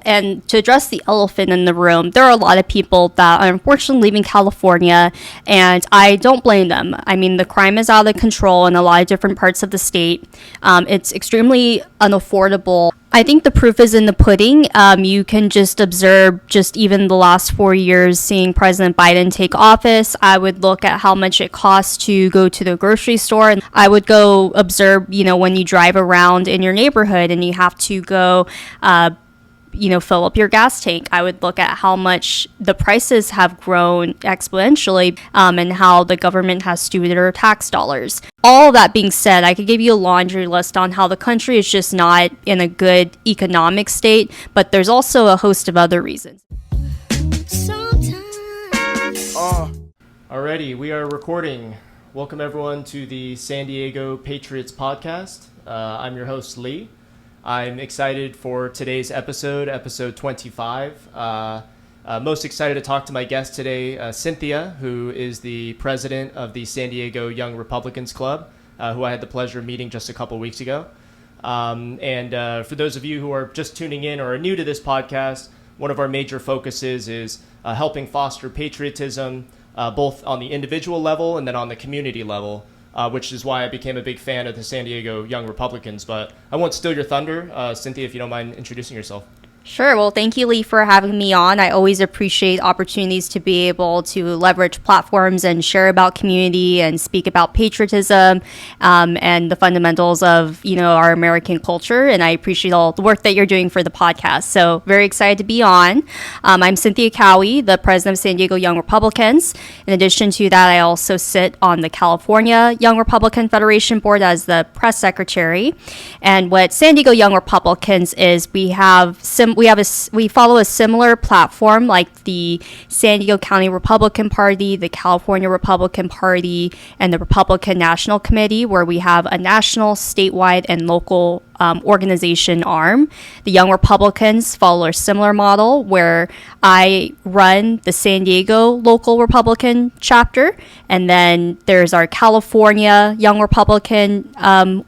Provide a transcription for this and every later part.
And to address the elephant in the room, there are a lot of people that are unfortunately leaving California, and I don't blame them. I mean, the crime is out of control in a lot of different parts of the state. It's extremely unaffordable. I think the proof is in the pudding. You can just observe just even the last 4 years seeing President Biden take office. I would look at how much it costs to go to the grocery store, and I would go observe, when you drive around in your neighborhood and you have to go fill up your gas tank. I would look at how much the prices have grown exponentially, and how the government has stewarded our tax dollars. All that being said, I could give you a laundry list on how the country is just not in a good economic state, but there's also a host of other reasons. Alrighty, we are recording. Welcome everyone to the San Diego Patriots podcast. I'm your host, Lee. I'm excited for today's episode 25. Most excited to talk to my guest today, Cynthia, who is the president of the San Diego Young Republicans Club, who I had the pleasure of meeting just a couple weeks ago. And for those of you who are just tuning in or are new to this podcast, one of our major focuses is helping foster patriotism, both on the individual level and then on the community level. Which is why I became a big fan of the San Diego Young Republicans. But I won't steal your thunder. Cynthia, if you don't mind introducing yourself. Sure. Well, thank you, Lee, for having me on. I always appreciate opportunities to be able to leverage platforms and share about community and speak about patriotism, and the fundamentals of, our American culture. And I appreciate all the work that you're doing for the podcast. So very excited to be on. I'm Cynthia Kaui, the president of San Diego Young Republicans. In addition to that, I also sit on the California Young Republican Federation Board as the press secretary. And what San Diego Young Republicans is, we follow a similar platform like the San Diego County Republican Party, the California Republican Party, and the Republican National Committee, where we have a national, statewide, and local organization arm. The Young Republicans follow a similar model where I run the San Diego local Republican chapter, and then there's our California Young Republican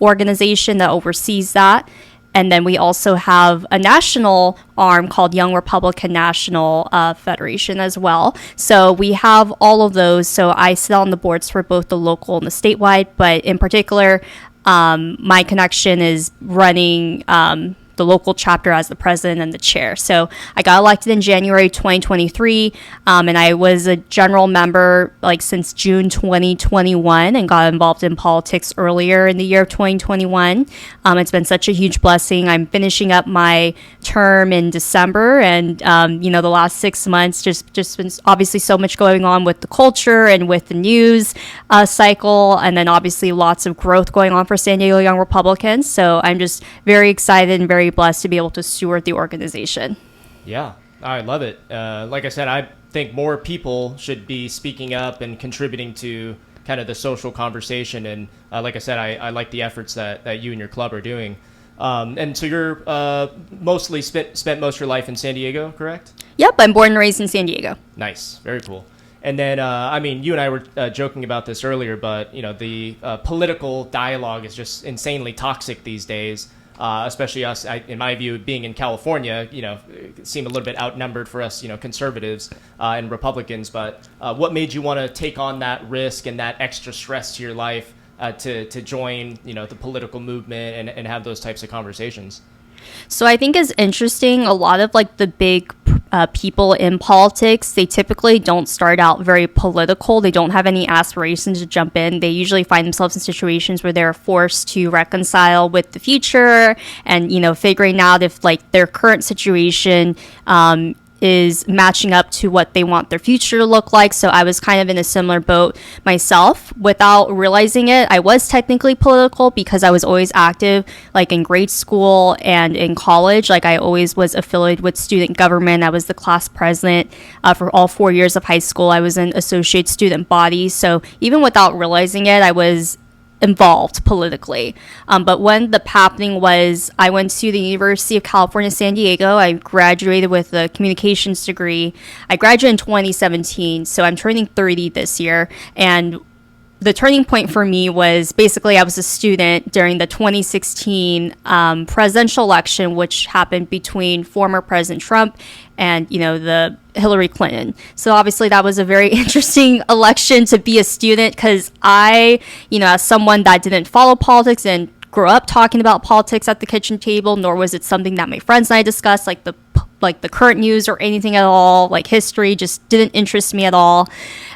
organization that oversees that. And then we also have a national arm called Young Republican National Federation as well. So we have all of those. So I sit on the boards for both the local and the statewide. But in particular, my connection is running the local chapter as the president and the chair. So I got elected in January 2023, and I was a general member since June 2021 and got involved in politics earlier in the year of 2021. It's been such a huge blessing. I'm finishing up my term in December, and the last 6 months just been obviously so much going on with the culture and with the news cycle, and then obviously lots of growth going on for San Diego Young Republicans. So I'm just very excited and very blessed to be able to steward the organization. Yeah, I love it. Like I said, I think more people should be speaking up and contributing to kind of the social conversation. And like I said, I like the efforts that you and your club are doing. And so you're mostly spent most of your life in San Diego, correct? Yep, I'm born and raised in San Diego. Nice, very cool. And then, you and I were joking about this earlier, but the political dialogue is just insanely toxic these days. Especially us, in my view, being in California, seem a little bit outnumbered for us, conservatives and Republicans. But what made you want to take on that risk and that extra stress to your life to join, the political movement and have those types of conversations? So I think it's interesting. A lot of the big people in politics, they typically don't start out very political. They don't have any aspirations to jump in. They usually find themselves in situations where they're forced to reconcile with the future and, figuring out if their current situation is matching up to what they want their future to look like. So I was kind of in a similar boat myself. Without realizing it, I was technically political because I was always active, in grade school and in college. I always was affiliated with student government. I was the class president for all 4 years of high school. I was in associate student body. So even without realizing it, I was involved politically. But when the happening was, I went to the University of California, San Diego. I graduated with a communications degree. I graduated in 2017, so I'm turning 30 this year. And the turning point for me was basically I was a student during the 2016 presidential election, which happened between former President Trump and, the Hillary Clinton. So obviously that was a very interesting election to be a student because I, as someone that didn't follow politics and grow up talking about politics at the kitchen table, nor was it something that my friends and I discussed, like the current news or anything at all, like history just didn't interest me at all.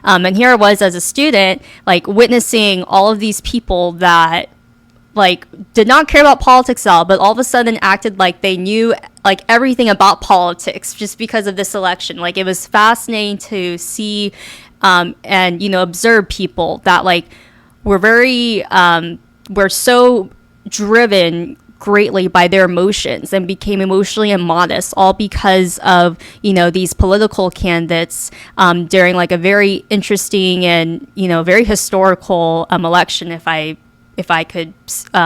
And here I was as a student, like witnessing all of these people that like did not care about politics at all, but all of a sudden acted like they knew like everything about politics just because of this election. Like it was fascinating to see and observe people that like were very were so driven greatly by their emotions and became emotionally immodest, all because of these political candidates during like a very interesting and very historical election, if I could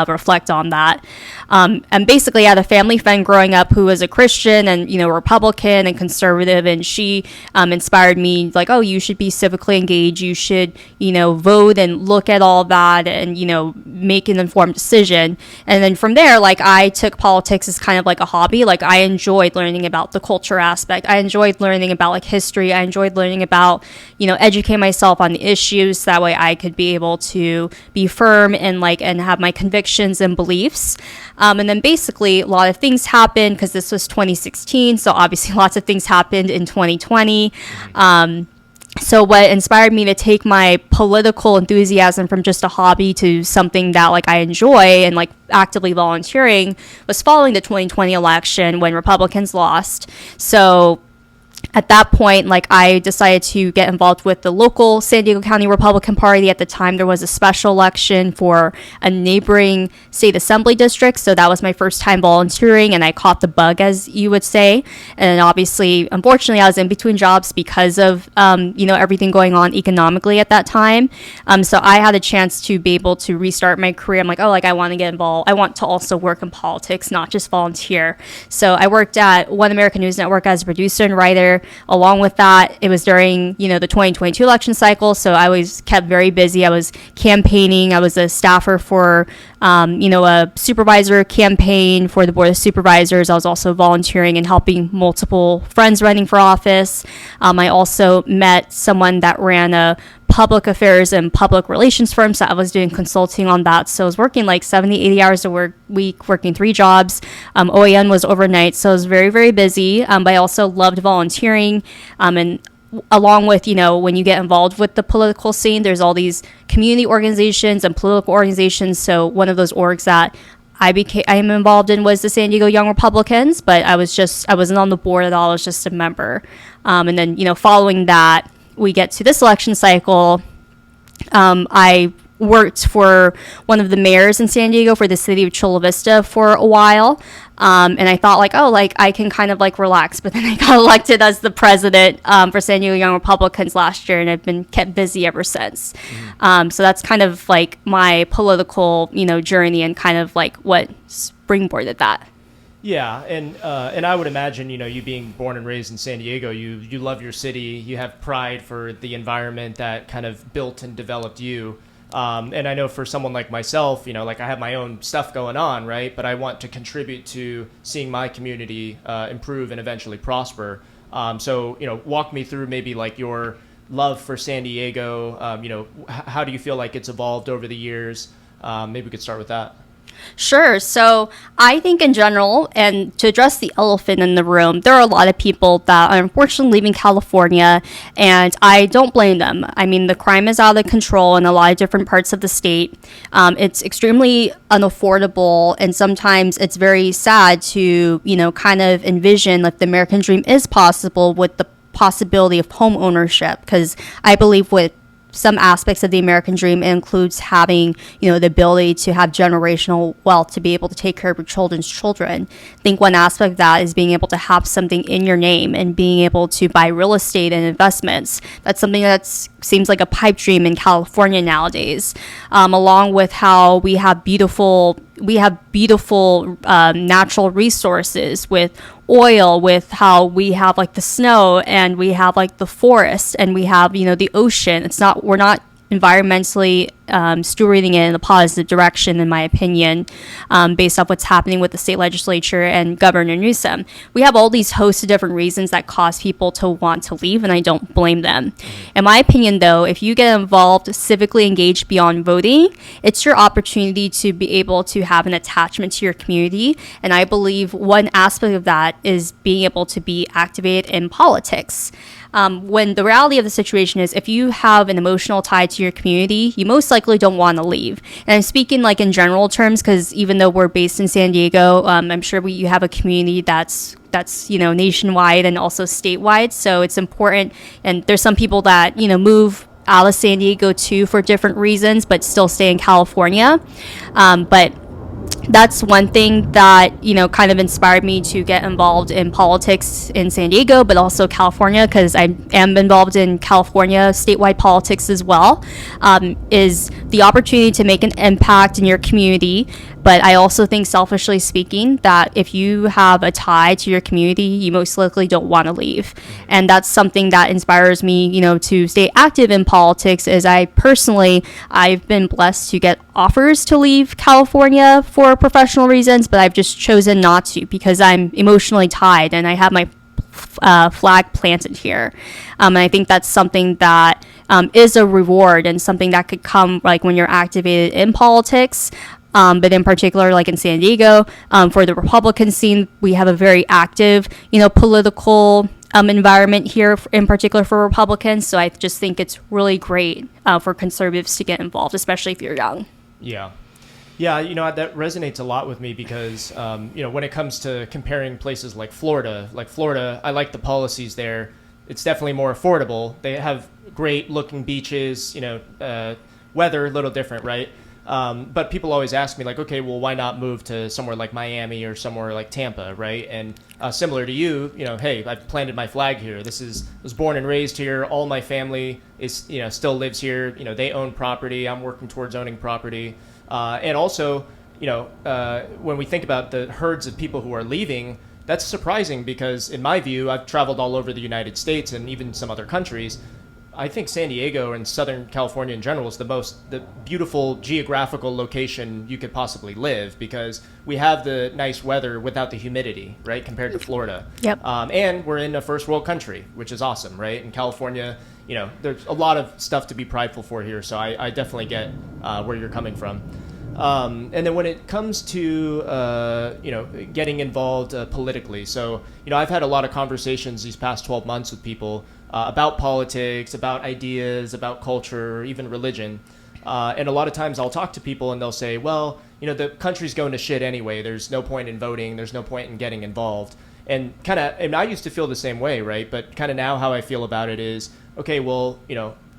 reflect on that. And basically I had a family friend growing up who was a Christian and, Republican and conservative. And she inspired me like, oh, you should be civically engaged. You should, vote and look at all that and, make an informed decision. And then from there, like I took politics as kind of like a hobby. Like I enjoyed learning about the culture aspect. I enjoyed learning about like history. I enjoyed learning about, educate myself on the issues. So that way I could be able to be firm and have my convictions and beliefs. And then basically a lot of things happened because this was 2016. So obviously lots of things happened in 2020. So what inspired me to take my political enthusiasm from just a hobby to something that like I enjoy and like actively volunteering was following the 2020 election when Republicans lost. So at that point, like I decided to get involved with the local San Diego County Republican Party. At the time, there was a special election for a neighboring state assembly district. So that was my first time volunteering, and I caught the bug, as you would say. And obviously, unfortunately, I was in between jobs because of everything going on economically at that time. So I had a chance to be able to restart my career. I'm like, I want to get involved. I want to also work in politics, not just volunteer. So I worked at One American News Network as a producer and writer. Along with that, it was during, the 2022 election cycle. So I was kept very busy. I was campaigning. I was a staffer for, a supervisor campaign for the Board of Supervisors. I was also volunteering and helping multiple friends running for office. I also met someone that ran a public affairs and public relations firm, so I was doing consulting on that. So I was working like 70, 80 hours a week, working 3 jobs. OAN was overnight, so I was very, very busy, but I also loved volunteering. And along with, when you get involved with the political scene, there's all these community organizations and political organizations. So one of those orgs that I am involved in was the San Diego Young Republicans, but I wasn't on the board at all. I was just a member. And then, following that, we get to this election cycle. I worked for one of the mayors in San Diego for the city of Chula Vista for a while. And I thought I can kind of like relax, but then I got elected as the president for San Diego Young Republicans last year, and I've been kept busy ever since. So that's kind of like my political, journey and kind of like what springboarded that. Yeah, and I would imagine, you being born and raised in San Diego, you love your city, you have pride for the environment that kind of built and developed you. And I know for someone like myself, I have my own stuff going on, right? But I want to contribute to seeing my community improve and eventually prosper. So, walk me through maybe like your love for San Diego. How do you feel like it's evolved over the years? Maybe we could start with that. Sure. So I think in general, and to address the elephant in the room, there are a lot of people that are unfortunately leaving California, and I don't blame them. I mean, the crime is out of control in a lot of different parts of the state. It's extremely unaffordable, and sometimes it's very sad to, kind of envision like the American dream is possible with the possibility of home ownership, because I believe with some aspects of the American dream includes having, the ability to have generational wealth to be able to take care of your children's children. I think one aspect of that is being able to have something in your name and being able to buy real estate and investments. That's something that seems like a pipe dream in California nowadays, along with how we have beautiful natural resources with oil, with how we have like the snow and we have like the forest and we have, the ocean. We're not environmentally stewarding it in a positive direction, in my opinion, based off what's happening with the state legislature and Governor Newsom. We have all these hosts of different reasons that cause people to want to leave, and I don't blame them. In my opinion, though, if you get involved, civically engaged beyond voting, it's your opportunity to be able to have an attachment to your community. And I believe one aspect of that is being able to be activated in politics. When the reality of the situation is, if you have an emotional tie to your community, you most likely don't want to leave. And I'm speaking like in general terms, because even though we're based in San Diego, I'm sure you have a community that's nationwide and also statewide. So it's important. And there's some people that move out of San Diego too for different reasons, but still stay in California. But that's one thing that kind of inspired me to get involved in politics in San Diego, but also California, because I am involved in California statewide politics as well, is the opportunity to make an impact in your community. But I also think, selfishly speaking, that if you have a tie to your community, you most likely don't want to leave. And that's something that inspires me, to stay active in politics. Is I've been blessed to get offers to leave California for professional reasons, but I've just chosen not to because I'm emotionally tied and I have my flag planted here. And I think that's something that is a reward and something that could come like when you're activated in politics. But in particular, like in San Diego, for the Republican scene, we have a very active, political environment here, in particular for Republicans. So I just think it's really great for conservatives to get involved, especially if you're young. Yeah. Yeah, that resonates a lot with me because, when it comes to comparing places like Florida, I like the policies there. It's definitely more affordable. They have great looking beaches, weather, a little different, right? But people always ask me, like, okay, well, why not move to somewhere like Miami or somewhere like Tampa, right? And similar to you, hey, I've planted my flag here. Was born and raised here. All my family is, still lives here. They own property. I'm working towards owning property. And also, when we think about the herds of people who are leaving, that's surprising because, in my view, I've traveled all over the United States and even some other countries. I think San Diego and Southern California in general is the beautiful geographical location you could possibly live because we have the nice weather without the humidity, right, compared to Florida. Yep. And we're in a first world country, which is awesome, right? In California, there's a lot of stuff to be prideful for here, so I definitely get where you're coming from. And then when it comes to, getting involved politically, so, I've had a lot of conversations these past 12 months with people about politics, about ideas, about culture, even religion. And a lot of times I'll talk to people and they'll say, well, the country's going to shit anyway. There's no point in voting. There's no point in getting involved. And I used to feel the same way, right? But kind of now how I feel about it is, okay, well,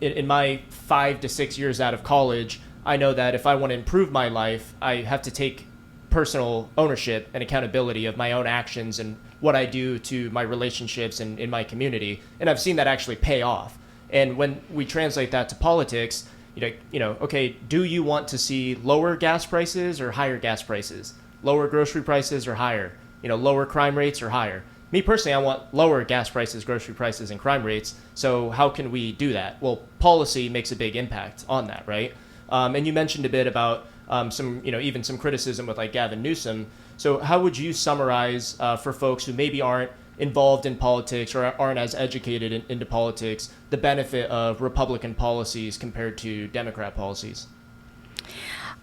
in my 5 to 6 years out of college, I know that if I want to improve my life, I have to take personal ownership and accountability of my own actions and what I do to my relationships and in my community. And I've seen that actually pay off. And when we translate that to politics, okay, do you want to see lower gas prices or higher gas prices? Lower grocery prices or higher? Lower crime rates or higher? Me personally, I want lower gas prices, grocery prices, and crime rates. So how can we do that? Well, policy makes a big impact on that, right? And you mentioned a bit about even some criticism with like Gavin Newsom. So how would you summarize for folks who maybe aren't involved in politics or aren't as educated into politics, the benefit of Republican policies compared to Democrat policies?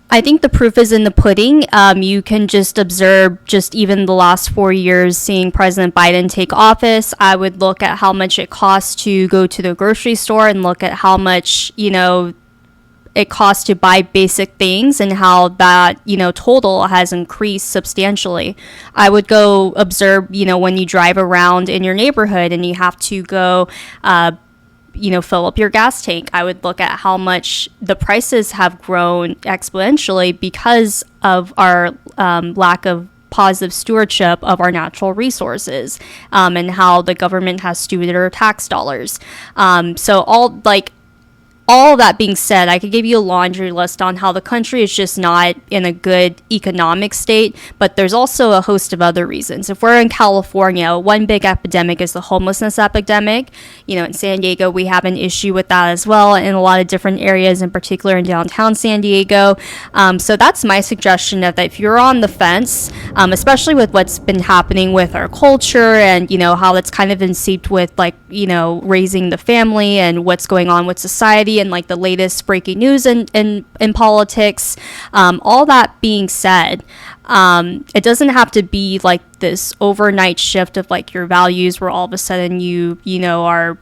I think the proof is in the pudding. You can just observe just even the last 4 years seeing President Biden take office. I would look at how much it costs to go to the grocery store and look at how much, it costs to buy basic things and how that, total has increased substantially. I would go observe, when you drive around in your neighborhood and you have to go, fill up your gas tank. I would look at how much the prices have grown exponentially because of our lack of positive stewardship of our natural resources, and how the government has stewarded our tax dollars. So all that being said, I could give you a laundry list on how the country is just not in a good economic state, but there's also a host of other reasons. If we're in California, one big epidemic is the homelessness epidemic. In San Diego, we have an issue with that as well in a lot of different areas, in particular in downtown San Diego. So that's my suggestion, that if you're on the fence, especially with what's been happening with our culture and, how it's kind of been seeped with raising the family and what's going on with society and like the latest breaking news in politics. All that being said, it doesn't have to be like this overnight shift of like your values where all of a sudden you are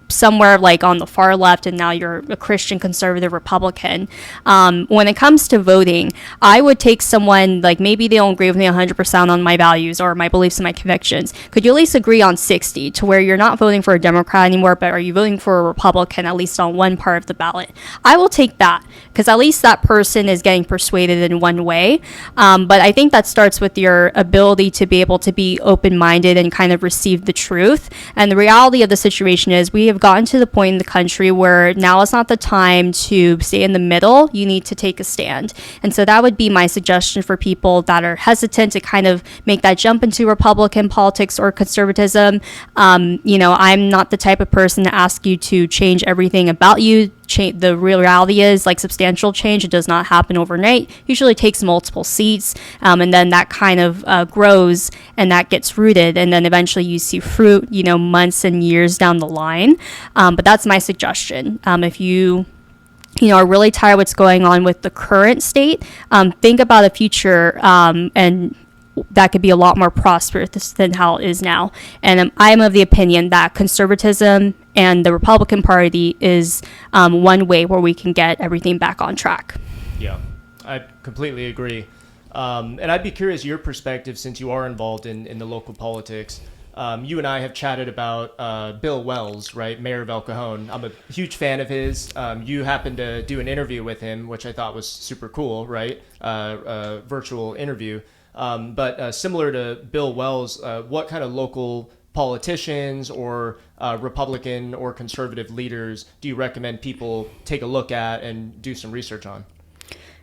somewhere like on the far left and now you're a Christian conservative Republican. When it comes to voting, I would take someone like maybe they don't agree with me 100% on my values or my beliefs and my convictions. Could you at least agree on 60 to where you're not voting for a Democrat anymore, but are you voting for a Republican at least on one part of the ballot? I will take that because at least that person is getting persuaded in one way. But I think that starts with your ability to be able to be open-minded and kind of receive the truth. And the reality of the situation is we have gotten to the point in the country where now is not the time to stay in the middle. You need to take a stand. And so that would be my suggestion for people that are hesitant to kind of make that jump into Republican politics or conservatism. I'm not the type of person to ask you to change everything about you. The real reality is like substantial change. It does not happen overnight. Usually takes multiple seats, and then that kind of grows and that gets rooted, and then eventually you see fruit, months and years down the line. But that's my suggestion. If you are really tired of what's going on with the current state, think about a future and that could be a lot more prosperous than how it is now. And I'm of the opinion that conservatism and the Republican Party is one way where we can get everything back on track. Yeah, I completely agree. And I'd be curious your perspective since you are involved in the local politics. You and I have chatted about Bill Wells, right? Mayor of El Cajon. I'm a huge fan of his. You happened to do an interview with him, which I thought was super cool, right? A virtual interview. But similar to Bill Wells, what kind of local politicians or Republican or conservative leaders do you recommend people take a look at and do some research on?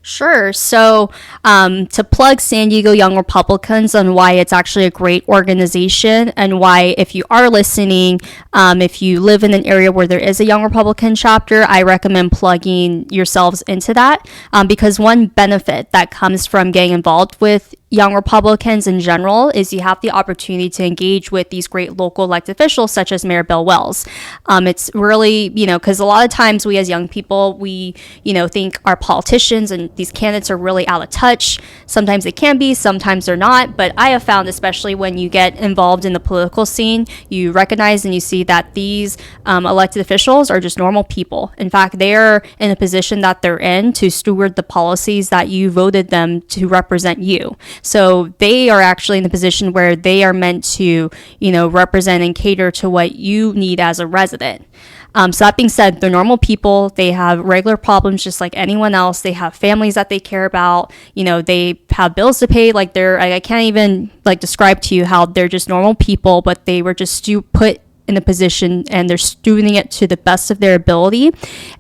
Sure. So to plug San Diego Young Republicans on why it's actually a great organization and why, if you are listening, if you live in an area where there is a Young Republican chapter, I recommend plugging yourselves into that because one benefit that comes from getting involved with Young Republicans in general is you have the opportunity to engage with these great local elected officials such as Mayor Bill Wells. It's really, because a lot of times we as young people, we, think our politicians and these candidates are really out of touch. Sometimes they can be, sometimes they're not. But I have found, especially when you get involved in the political scene, you recognize and you see that these elected officials are just normal people. In fact, they're in a position that they're in to steward the policies that you voted them to represent you. So they are actually in the position where they are meant to, represent and cater to what you need as a resident. So that being said, they're normal people. They have regular problems just like anyone else. They have families that they care about. They have bills to pay. I can't even describe to you how they're just normal people, but they were just put in a position and they're doing it to the best of their ability.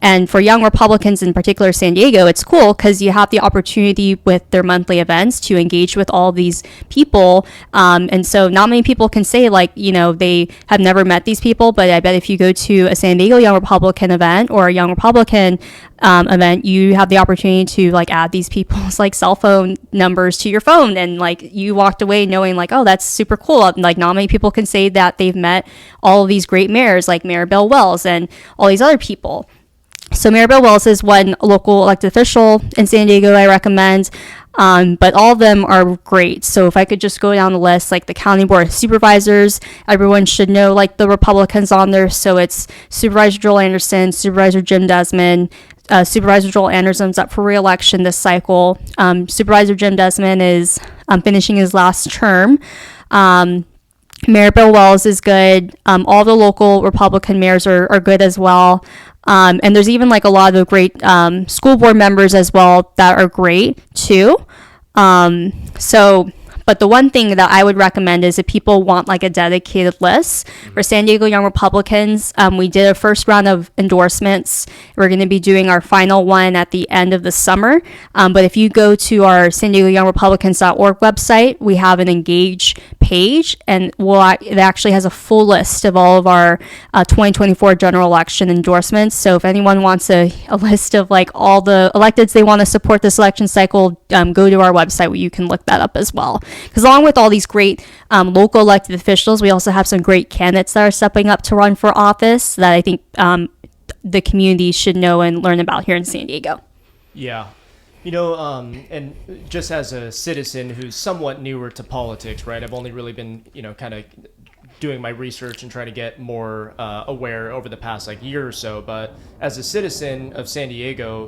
And for Young Republicans, in particular San Diego, it's cool because you have the opportunity with their monthly events to engage with all these people. And so not many people can say they have never met these people, but I bet if you go to a San Diego Young Republican event or a Young Republican event, you have the opportunity to add these people's cell phone numbers to your phone, and you walked away knowing oh, that's super cool. Not many people can say that they've met all of these great mayors like Mayor Bill Wells and all these other people. So Mayor Bill Wells is one local elected official in San Diego I recommend, but all of them are great. So if I could just go down the list, the County Board of Supervisors, everyone should know the Republicans on there. So it's Supervisor Joel Anderson, Supervisor Jim Desmond, Supervisor Joel Anderson's up for re-election this cycle. Supervisor Jim Desmond is finishing his last term. Mayor Bill Wells is good. All the local Republican mayors are good as well. And there's even a lot of great school board members as well that are great too. So But the one thing that I would recommend is if people want like a dedicated list for San Diego Young Republicans, we did a first round of endorsements. We're going to be doing our final one at the end of the summer. But if you go to our San Diego Young Republicans.org website, we have an engage page, and it actually has a full list of all of our 2024 general election endorsements. So if anyone wants a list of like all the electeds they want to support this election cycle, go to our website where you can look that up as well. Because along with all these great local elected officials, we also have some great candidates that are stepping up to run for office that I think the community should know and learn about here in San Diego. Yeah. And just as a citizen who's somewhat newer to politics, right? I've only really been, kind of doing my research and trying to get more aware over the past like year or so. But as a citizen of San Diego,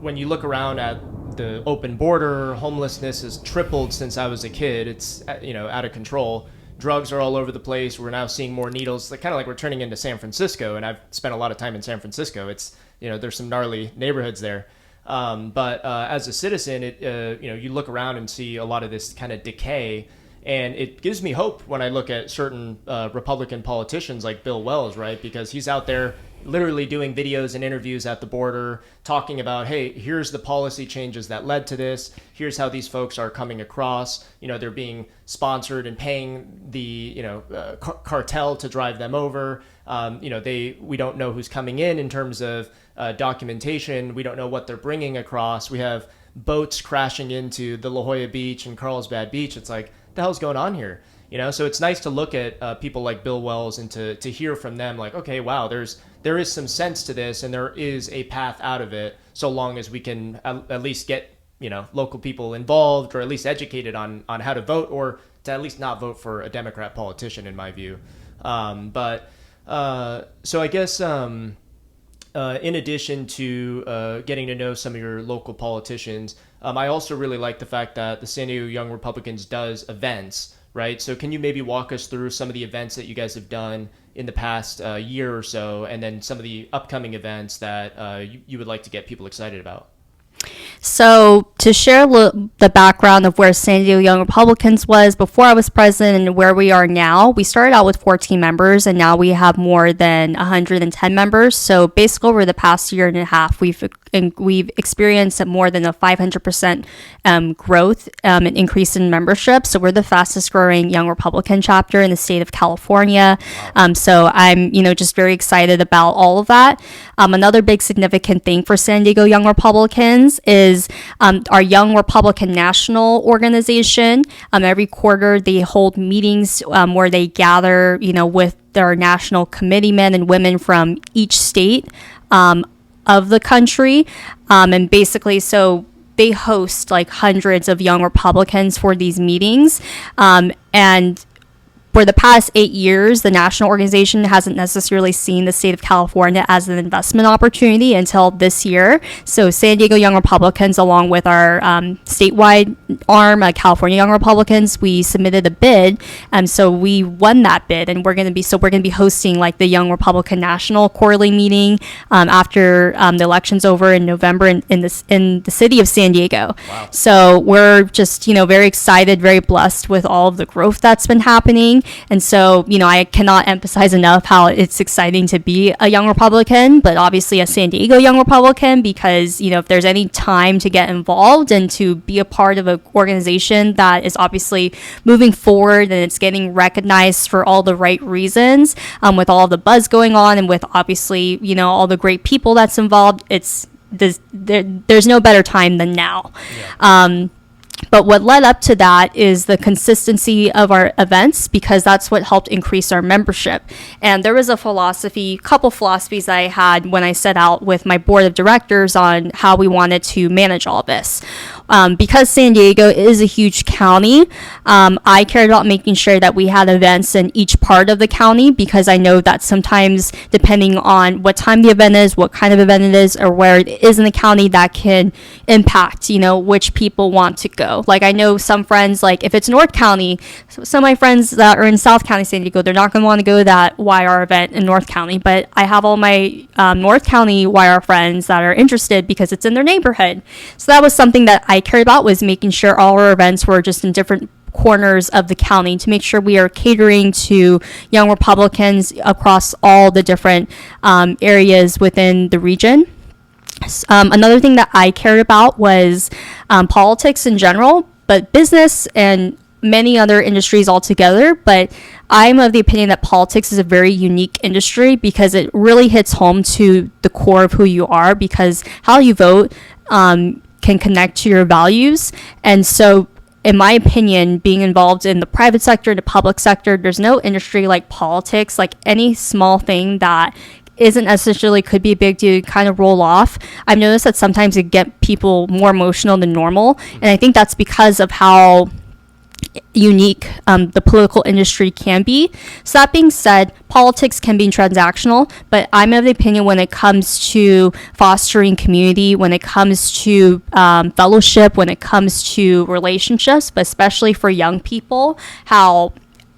when you look around at the open border, homelessness has tripled since I was a kid. It's, out of control. Drugs are all over the place. We're now seeing more needles, kind of like we're turning into San Francisco. And I've spent a lot of time in San Francisco. It's, there's some gnarly neighborhoods there. But as a citizen, you look around and see a lot of this kind of decay, and it gives me hope when I look at certain Republican politicians like Bill Wells, right? Because he's out there literally doing videos and interviews at the border, talking about, hey, here's the policy changes that led to this. Here's how these folks are coming across. They're being sponsored and paying the cartel to drive them over. We don't know who's coming in terms of documentation. We don't know what they're bringing across. We have boats crashing into the La Jolla Beach and Carlsbad Beach. It's like, what the hell's going on here? So it's nice to look at people like Bill Wells and to hear from them like, okay, wow, there is some sense to this, and there is a path out of it, so long as we can at least get local people involved, or at least educated on how to vote, or to at least not vote for a Democrat politician, in my view. So I guess in addition to getting to know some of your local politicians, I also really like the fact that the San Diego Young Republicans does events, right? So can you maybe walk us through some of the events that you guys have done in the past year or so, and then some of the upcoming events that you would like to get people excited about? So to share the background of where San Diego Young Republicans was before I was president and where we are now, we started out with 14 members, and now we have more than 110 members. So basically over the past year and a half, we've experienced more than a 500% growth and increase in membership. So we're the fastest growing Young Republican chapter in the state of California. So I'm, just very excited about all of that. Another big significant thing for San Diego Young Republicans is our Young Republican National Organization. Every quarter they hold meetings where they gather, with their national committeemen and women from each state of the country. And basically, so they host like hundreds of Young Republicans for these meetings. And for the past 8 years, the national organization hasn't necessarily seen the state of California as an investment opportunity until this year. So San Diego Young Republicans, along with our statewide arm, California Young Republicans, we submitted a bid, and so we won that bid, and we're going to be hosting like the Young Republican National quarterly meeting after the election's over in November in the city of San Diego. Wow. So we're just very excited, very blessed with all of the growth that's been happening. And so, I cannot emphasize enough how it's exciting to be a Young Republican, but obviously a San Diego Young Republican, because, if there's any time to get involved and to be a part of an organization that is obviously moving forward and it's getting recognized for all the right reasons, with all the buzz going on and with obviously, all the great people that's involved, there's no better time than now. Yeah. But what led up to that is the consistency of our events, because that's what helped increase our membership. And there was a couple philosophies I had when I set out with my board of directors on how we wanted to manage all this. Because San Diego is a huge county, I cared about making sure that we had events in each part of the county, because I know that sometimes, depending on what time the event is, what kind of event it is, or where it is in the county, that can impact, which people want to go. Like, I know some friends, like if it's North County, some of my friends that are in South County, San Diego, they're not going to want to go to that YR event in North County, but I have all my North County YR friends that are interested because it's in their neighborhood. So that was something that I cared about was making sure all our events were just in different corners of the county to make sure we are catering to young Republicans across all the different areas within the region. Another thing that I cared about was politics in general, but business and many other industries altogether. But I'm of the opinion that politics is a very unique industry because it really hits home to the core of who you are, because how you vote can connect to your values. And so in my opinion, being involved in the private sector, the public sector, there's no industry like politics. Like any small thing that isn't necessarily could be a big deal, kind of roll off. I've noticed that sometimes it get people more emotional than normal, and I think that's because of how unique the political industry can be. So that being said, politics can be transactional, but I'm of the opinion when it comes to fostering community, when it comes to fellowship, when it comes to relationships, but especially for young people, how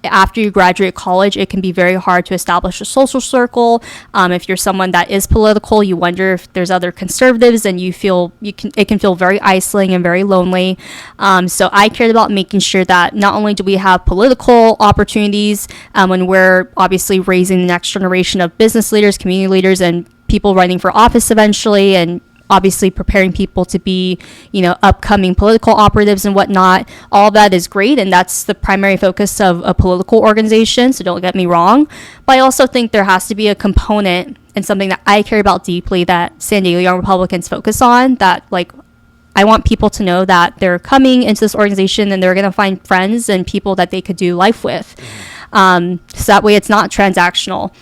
after you graduate college, it can be very hard to establish a social circle. If you're someone that is political, you wonder if there's other conservatives, and it can feel very isolating and very lonely. So I cared about making sure that not only do we have political opportunities when we're obviously raising the next generation of business leaders, community leaders, and people running for office eventually, and obviously preparing people to be, upcoming political operatives and whatnot. All of that is great, and that's the primary focus of a political organization, so don't get me wrong. But I also think there has to be a component and something that I care about deeply that San Diego Young Republicans focus on, that I want people to know that they're coming into this organization and they're going to find friends and people that they could do life with. So that way it's not transactional.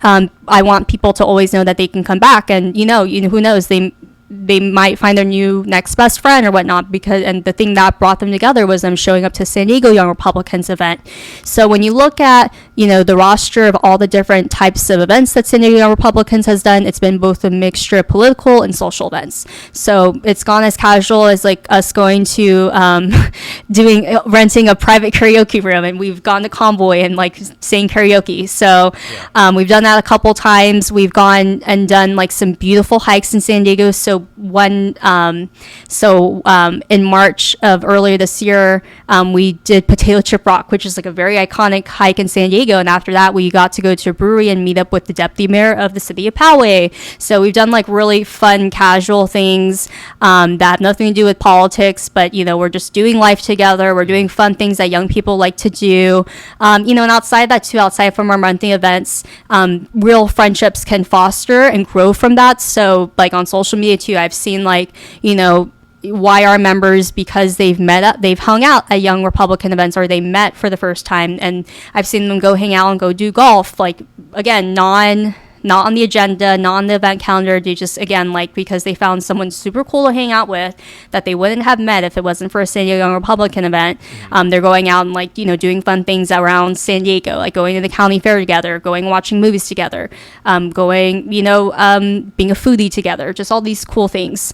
I want people to always know that they can come back, and who knows, they might find their new next best friend or whatnot, and the thing that brought them together was them showing up to San Diego Young Republicans event. So when you look at the roster of all the different types of events that San Diego Young Republicans has done, it's been both a mixture of political and social events. So it's gone as casual as us going to renting a private karaoke room, and we've gone to Convoy and saying karaoke. So we've done that a couple times. We've gone and done some beautiful hikes in San Diego. So in March of earlier this year, we did Potato Chip Rock, which is a very iconic hike in San Diego. And after that, we got to go to a brewery and meet up with the deputy mayor of the city of Poway. So we've done really fun, casual things that have nothing to do with politics, but we're just doing life together. We're doing fun things that young people like to do. And outside that too, outside from our monthly events, real friendships can foster and grow from that. So on social media too, I've seen YR members, because they've hung out at Young Republican events, or they met for the first time, and I've seen them go hang out and go do golf. Again, not on the agenda, not on the event calendar. They just, again, because they found someone super cool to hang out with that they wouldn't have met if it wasn't for a San Diego Young Republican event. They're going out and doing fun things around San Diego, going to the county fair together, going watching movies together, going, being a foodie together, just all these cool things.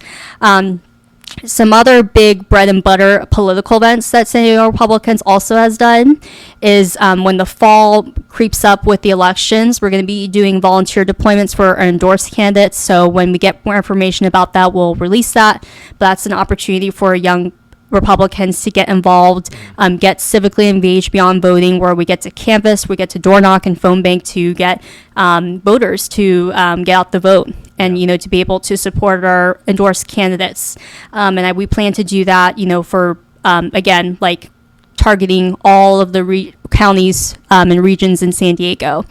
Some other big bread and butter political events that San Diego Republicans also has done is when the fall creeps up with the elections, we're going to be doing volunteer deployments for our endorsed candidates. So when we get more information about that, we'll release that. But that's an opportunity for young Republicans to get involved, get civically engaged beyond voting, where we get to canvass, we get to door knock and phone bank to get voters to get out the vote, and to be able to support our endorsed candidates. And we plan to do that, for again, targeting all of the counties and regions in San Diego.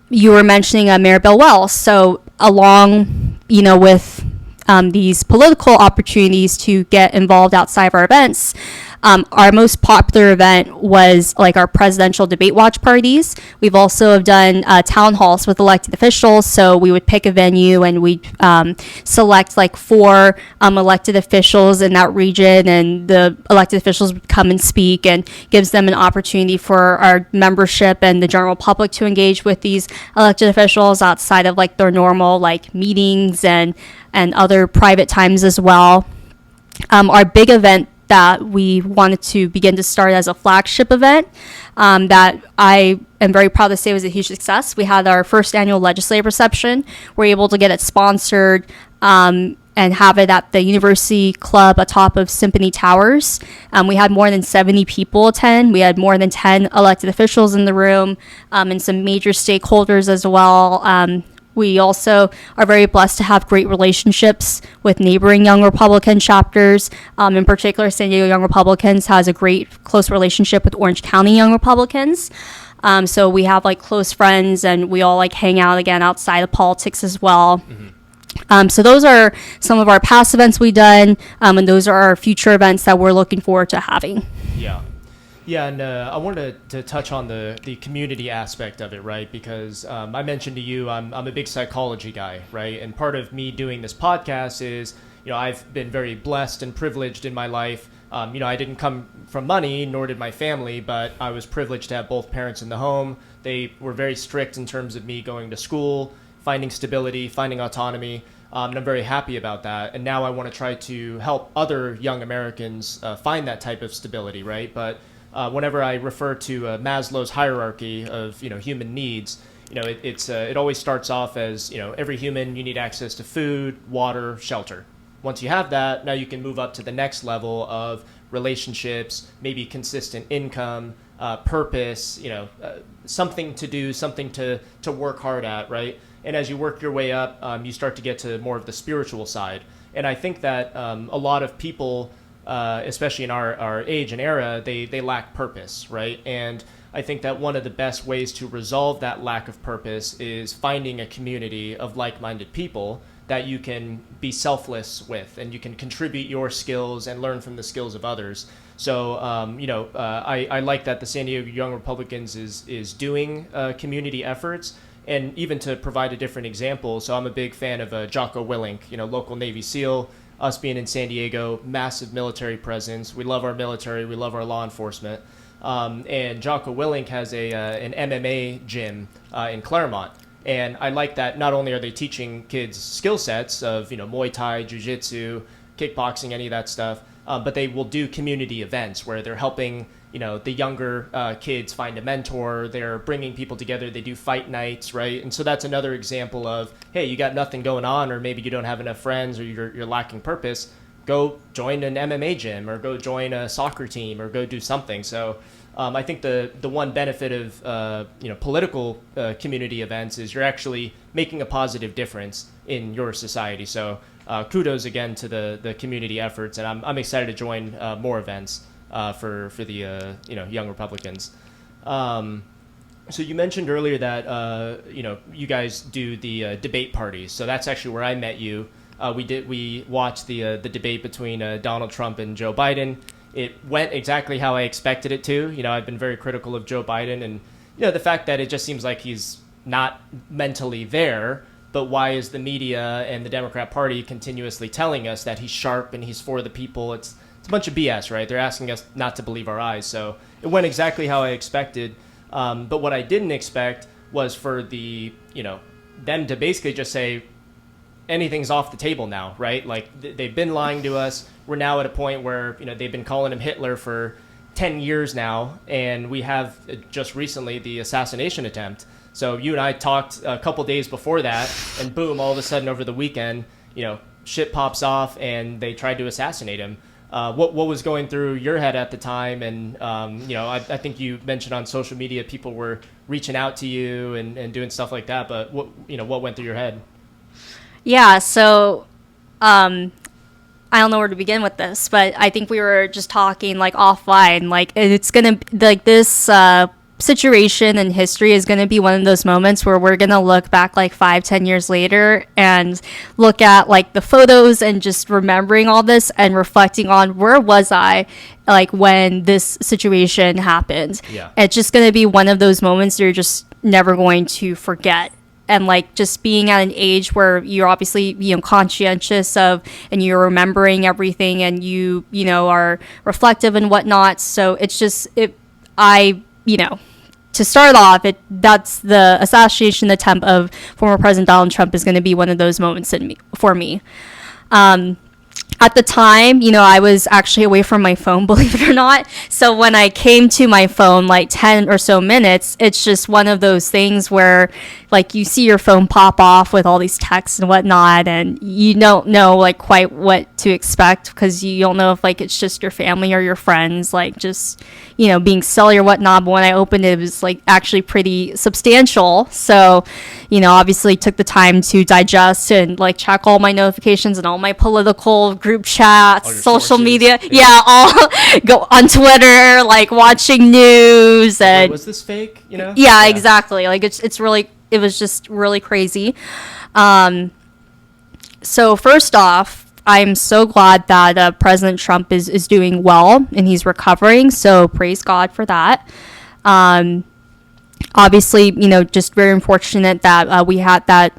You were mentioning Mayor Bill Wells, so along with these political opportunities to get involved outside of our events, our most popular event was our presidential debate watch parties. We've also have done town halls with elected officials. So we would pick a venue and we'd select 4 elected officials in that region, and the elected officials would come and speak, and gives them an opportunity for our membership and the general public to engage with these elected officials outside of their normal meetings and other private times as well. Our big event that we wanted to begin to start as a flagship event that I am very proud to say was a huge success. We had our first annual legislative reception. We were able to get it sponsored and have it at the University Club atop of Symphony Towers. We had more than 70 people attend. We had more than 10 elected officials in the room, and some major stakeholders as well. We also are very blessed to have great relationships with neighboring Young Republican chapters. In particular, San Diego Young Republicans has a great close relationship with Orange County Young Republicans. So we have like close friends, and we all like hang out again outside of politics as well. So those are some of our past events we've done, and those are our future events that we're looking forward to having. Yeah, and I wanted to touch on the community aspect of it, right? Because I mentioned to you, I'm a big psychology guy, right? And part of me doing this podcast is, I've been very blessed and privileged in my life. I didn't come from money, nor did my family, but I was privileged to have both parents in the home. They were very strict in terms of me going to school, finding stability, finding autonomy. And I'm very happy about that. And now I want to try to help other young Americans find that type of stability, right? But whenever I refer to Maslow's hierarchy of human needs, it always starts off as every human, you need access to food, water, shelter. Once you have that, now you can move up to the next level of relationships, maybe consistent income, purpose, something to do, something to work hard at, right? And as you work your way up, you start to get to more of the spiritual side. And I think that a lot of people, especially in our age and era, they lack purpose, right? And I think that one of the best ways to resolve that lack of purpose is finding a community of like-minded people that you can be selfless with, and you can contribute your skills and learn from the skills of others. So, I like that the San Diego Young Republicans is doing community efforts, and even to provide a different example. So I'm a big fan of Jocko Willink, local Navy SEAL. Us being in San Diego, massive military presence. We love our military. We love our law enforcement. And Jocko Willink has an MMA gym in Claremont. And I like that not only are they teaching kids skill sets of, Muay Thai, Jiu-Jitsu, kickboxing, any of that stuff, but they will do community events where they're helping, the younger kids find a mentor. They're bringing people together. They do fight nights, right? And so that's another example of, hey, you got nothing going on, or maybe you don't have enough friends, or you're lacking purpose. Go join an MMA gym, or go join a soccer team, or go do something. So I think the one benefit of political community events is you're actually making a positive difference in your society. So kudos again to the community efforts, and I'm excited to join more events for the young Republicans. So you mentioned earlier that you guys do the debate parties. So that's actually where I met you. We watched the debate between Donald Trump and Joe Biden. It went exactly how I expected it to. I've been very critical of Joe Biden, and the fact that it just seems like he's not mentally there. But why is the media and the Democrat Party continuously telling us that he's sharp and he's for the people? It's a bunch of BS, right? They're asking us not to believe our eyes. So it went exactly how I expected. But what I didn't expect was for them to basically just say, anything's off the table now, right? Like they've been lying to us. We're now at a point where, they've been calling him Hitler for 10 years now. And we have just recently the assassination attempt. So you and I talked a couple days before that, and boom, all of a sudden over the weekend, shit pops off and they tried to assassinate him. What was going through your head at the time? And, I think you mentioned on social media, people were reaching out to you and doing stuff like that. But what went through your head? Yeah, so I don't know where to begin with this, but I think we were just talking like offline, like it's gonna like this situation in history is gonna be one of those moments where we're gonna look back like 5-10 years later and look at like the photos and just remembering all this and reflecting on where was I like when this situation happened. Yeah. It's just gonna be one of those moments you're just never going to forget. And like just being at an age where you're obviously conscientious of and you're remembering everything and you are reflective and whatnot. So it's just to start off, that's the assassination attempt of former President Donald Trump is going to be one of those moments for me. at the time, I was actually away from my phone, believe it or not. So when I came to my phone, like 10 or so minutes, it's just one of those things where like you see your phone pop off with all these texts and whatnot, and you don't know like quite what to expect, because you don't know if like it's just your family or your friends, like just, being silly or whatnot. But when I opened it, it was like actually pretty substantial. So, obviously took the time to digest and like check all my notifications and all my political group chats, social sources. media. Yeah, all go on Twitter, like watching news. And was this fake? yeah, exactly. Like it was just really crazy. So first off, I'm so glad that President Trump is doing well and he's recovering. So praise God for that. Obviously, just very unfortunate that we had that,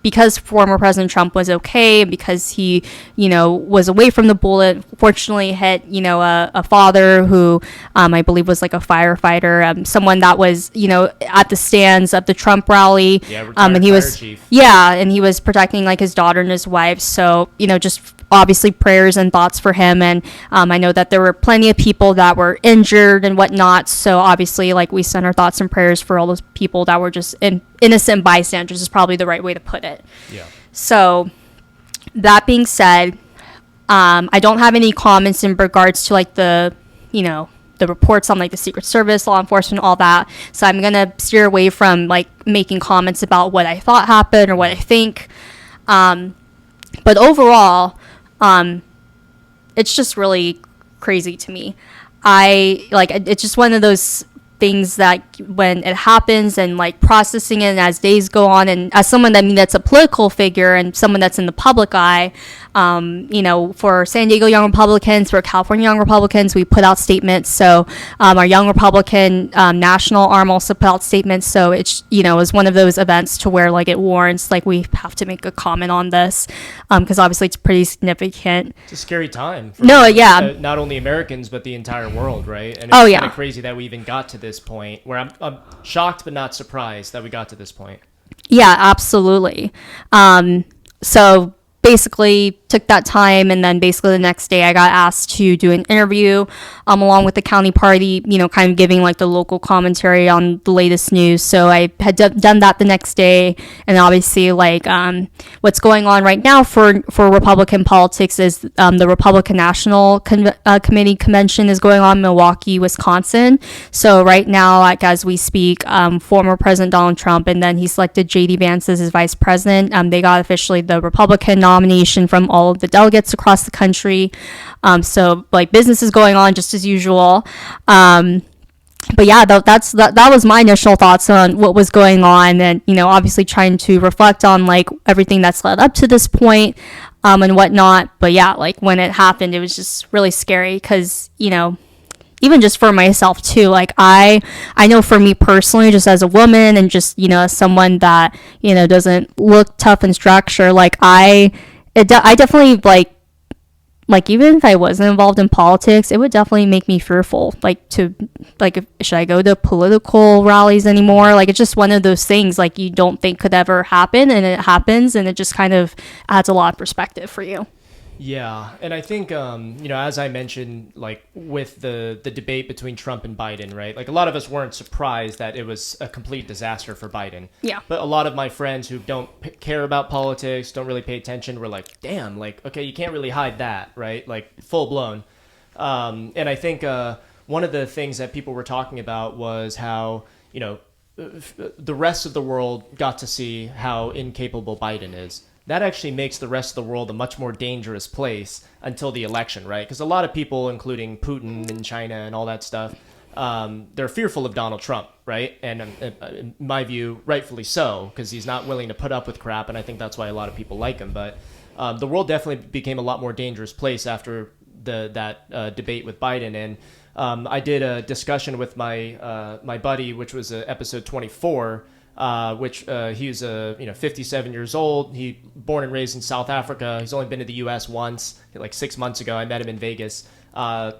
because former President Trump was okay, and because he, was away from the bullet, fortunately hit, a father who I believe was like a firefighter, someone that was, at the stands of the Trump rally. Yeah, and he was, chief. yeah, and he was protecting like his daughter and his wife. So, just obviously prayers and thoughts for him. And I know that there were plenty of people that were injured and whatnot. So obviously, like, we send our thoughts and prayers for all those people that were just innocent bystanders is probably the right way to put it. Yeah. So that being said, I don't have any comments in regards to like the reports on like the Secret Service, law enforcement, all that. So I'm going to steer away from like making comments about what I thought happened or what I think. But overall, it's just really crazy to me. It's just one of those things that when it happens and like processing it, and as days go on, and as someone that's a political figure and someone that's in the public eye, for San Diego Young Republicans, for California Young Republicans, we put out statements. So our Young Republican national arm also put out statements. So it's, is one of those events to where like it warrants, like, we have to make a comment on this, because obviously it's pretty significant. It's a scary time for not only Americans but the entire world, right? And it's kind of crazy that we even got to this point, where I'm shocked but not surprised that we got to this point. Yeah, absolutely. So basically took that time, and then basically the next day I got asked to do an interview along with the county party, kind of giving like the local commentary on the latest news. So I had done that the next day, and obviously like what's going on right now for Republican politics is the Republican National Committee Convention is going on in Milwaukee, Wisconsin. So right now, like as we speak, former President Donald Trump, and then he selected J.D. Vance as his vice president. They got officially the Republican nomination from all of the delegates across the country. So like business is going on just as usual. But yeah, that was my initial thoughts on what was going on, and obviously trying to reflect on like everything that's led up to this point, and whatnot. But yeah, like when it happened, it was just really scary, because even just for myself too, like I know for me personally, just as a woman, and just as someone that doesn't look tough and structured, like I definitely like even if I wasn't involved in politics, it would definitely make me fearful, should I go to political rallies anymore? Like, it's just one of those things like you don't think could ever happen, and it happens, and it just kind of adds a lot of perspective for you. Yeah, and I think, as I mentioned, like with the debate between Trump and Biden, right? Like a lot of us weren't surprised that it was a complete disaster for Biden. Yeah. But a lot of my friends who don't care about politics, don't really pay attention, were like, damn, like, okay, you can't really hide that, right? Like full blown. And I think one of the things that people were talking about was how, the rest of the world got to see how incapable Biden is. That actually makes the rest of the world a much more dangerous place until the election, right? Because a lot of people, including Putin and China and all that stuff, they're fearful of Donald Trump, right? And in my view, rightfully so, because he's not willing to put up with crap, and I think that's why a lot of people like him. But the world definitely became a lot more dangerous place after that debate with Biden. And I did a discussion with my buddy, which was episode 24, which he's 57 years old. He born and raised in South Africa. He's only been to the U.S. once, like 6 months ago. I met him in Vegas.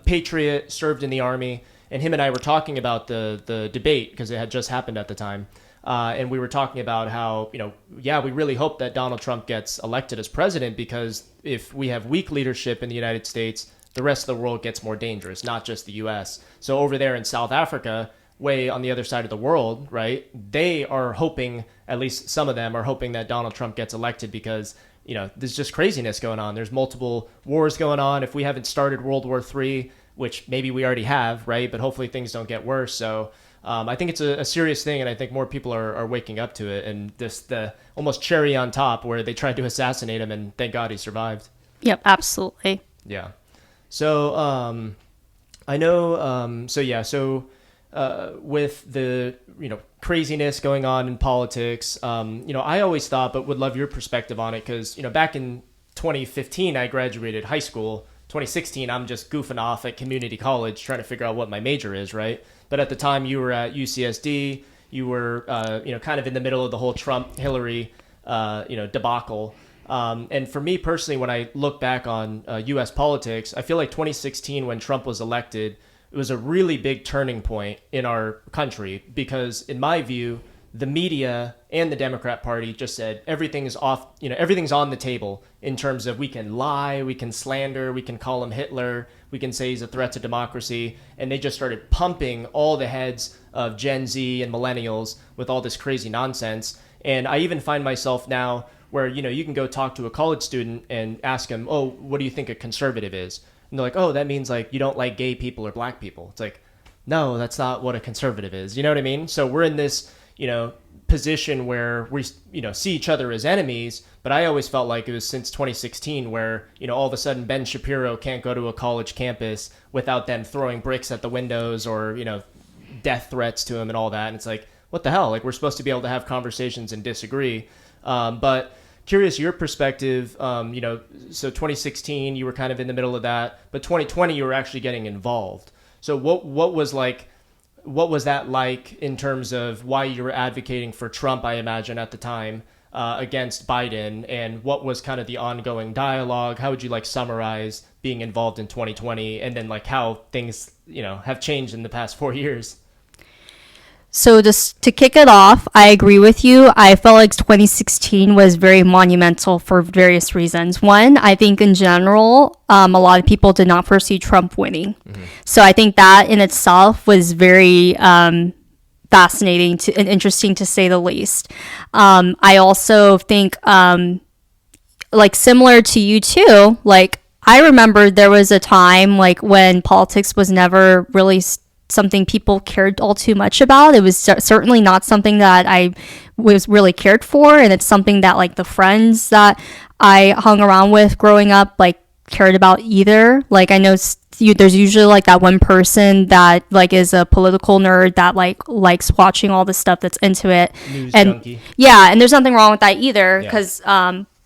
Patriot, served in the Army, and him and I were talking about the debate because it had just happened at the time. And we were talking about how, yeah, we really hope that Donald Trump gets elected as president, because if we have weak leadership in the United States, the rest of the world gets more dangerous, not just the U.S. So over there in South Africa, way on the other side of the world, right, they are hoping, at least some of them are hoping, that Donald Trump gets elected because, there's just craziness going on. There's multiple wars going on. If we haven't started World War III, which maybe we already have, right, but hopefully things don't get worse. So I think it's a serious thing, and I think more people are waking up to it. And the almost cherry on top where they tried to assassinate him, and thank God he survived. Yep, absolutely. Yeah. So I know. With the craziness going on in politics, I always thought, but would love your perspective on it, because back in 2015 I graduated high school. 2016 I'm just goofing off at community college trying to figure out what my major is, right? But at the time you were at UCSD, you were kind of in the middle of the whole Trump Hillary debacle. And for me personally, when I look back on U.S. politics, I feel like 2016, when Trump was elected, it was a really big turning point in our country, because in my view, the media and the Democrat Party just said everything's off, everything's on the table in terms of, we can lie, we can slander, we can call him Hitler, we can say he's a threat to democracy. And they just started pumping all the heads of Gen Z and millennials with all this crazy nonsense. And I even find myself now where, you can go talk to a college student and ask him, oh, what do you think a conservative is? And they're like, oh, that means like you don't like gay people or black people. It's like, no, that's not what a conservative is. You know what I mean? So we're in this, position where we, see each other as enemies. But I always felt like it was since 2016 where, all of a sudden Ben Shapiro can't go to a college campus without them throwing bricks at the windows or, death threats to him and all that. And it's like, what the hell? Like, we're supposed to be able to have conversations and disagree. But curious your perspective, so 2016, you were kind of in the middle of that, but 2020, you were actually getting involved. So what was that like in terms of why you were advocating for Trump, I imagine, at the time, against Biden, and what was kind of the ongoing dialogue? How would you summarize being involved in 2020, and then how things, have changed in the past 4 years? So just to kick it off, I agree with you. I felt like 2016 was very monumental for various reasons. One, I think in general, a lot of people did not foresee Trump winning. Mm-hmm. So I think that in itself was very fascinating and interesting, to say the least. I also think, similar to you too, I remember there was a time when politics was never really something people cared all too much about. It was certainly not something that I was really cared for, and it's something that the friends that I hung around with growing up cared about either. I know there's usually that one person that is a political nerd that likes watching all the stuff that's into it. News and junkie. Yeah, and there's nothing wrong with that either, because